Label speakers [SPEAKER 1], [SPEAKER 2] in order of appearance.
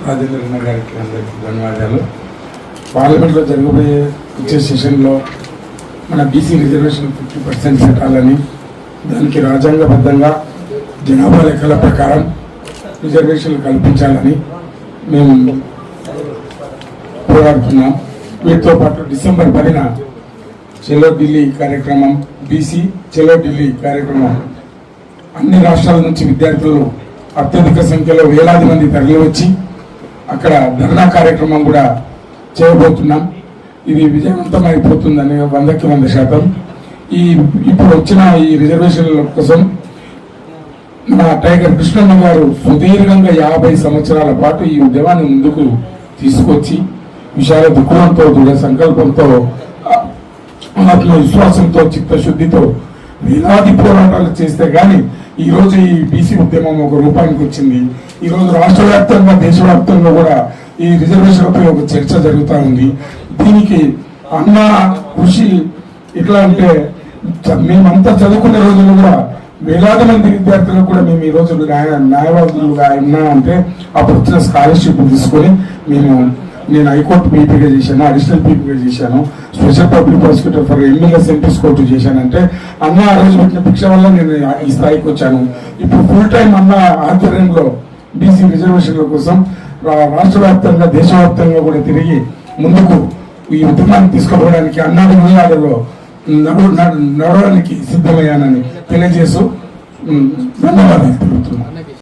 [SPEAKER 1] రాజేంద్ర గారికి అందరికీ ధన్యవాదాలు. పార్లమెంట్లో జరగబోయే వచ్చే సెషన్లో మన బీసీ రిజర్వేషన్ 50% పెట్టాలని, దానికి రాజ్యాంగబద్ధంగా జనాభా లెక్కల ప్రకారం రిజర్వేషన్లు కల్పించాలని మేము పోరాడుతున్నాం. వీటితో పాటు డిసెంబర్ 10న చలో ఢిల్లీ కార్యక్రమం, బీసీ చలో ఢిల్లీ కార్యక్రమం అన్ని రాష్ట్రాల నుంచి విద్యార్థులు అత్యధిక సంఖ్యలో వేలాది మంది తరలి వచ్చి అక్కడ ధర్నా కార్యక్రమం కూడా చేయబోతున్నాం. ఇది విజయవంతం అయిపోతుందని 100కి 100%. ఇప్పుడు వచ్చిన ఈ రిజర్వేషన్ల కోసం మన టైగర్ కృష్ణన్న గారు సుదీర్ఘంగా 50 సంవత్సరాల పాటు ఈ ఉద్యమాన్ని ముందుకు తీసుకొచ్చి విశాల దృక్పథంతో, దృఢ సంకల్పంతో, ఆత్మవిశ్వాసంతో, చిత్తశుద్ధితో వేలాది పోరాటాలు చేస్తే గాని ఈ రోజు ఈ బీసీ ఉద్యమం ఒక రూపానికి వచ్చింది. ఈ రోజు రాష్ట్ర వ్యాప్తంగా, దేశవ్యాప్తంగా కూడా ఈ రిజర్వేషన్లపై ఒక చర్చ జరుగుతూ ఉంది. దీనికి అన్న కృషి ఎట్లా అంటే, మేమంతా చదువుకునే రోజుల్లో కూడా వేలాది మంది విద్యార్థులకు కూడా మేము ఈ రోజు న్యాయవాదులుగా ఉన్నా అంటే అప్పుడు వచ్చిన స్కాలర్షిప్ తీసుకొని నేను హైకోర్టు పీపీగా చేశాను, అడిషనల్ పీపీగా చేశాను, special public prosecutor for MLS MPs court చేశానంటే అన్న ఆ రోజు పెట్టిన భిక్ష వల్ల నేను ఈ స్థాయికి వచ్చాను. ఇప్పుడు ఫుల్ టైం అన్న ఆధ్వర్యంలో బీసీ రిజర్వేషన్ల కోసం రాష్ట్ర వ్యాప్తంగా, దేశవ్యాప్తంగా కూడా తిరిగి ముందుకు ఈ ఉద్యమాన్ని తీసుకుపోవడానికి అన్నాడు నిలయాలలో నడవడానికి సిద్ధమయ్యానని తెలియజేస్తూ ధన్యవాదాలు తెలుపుతున్నాను.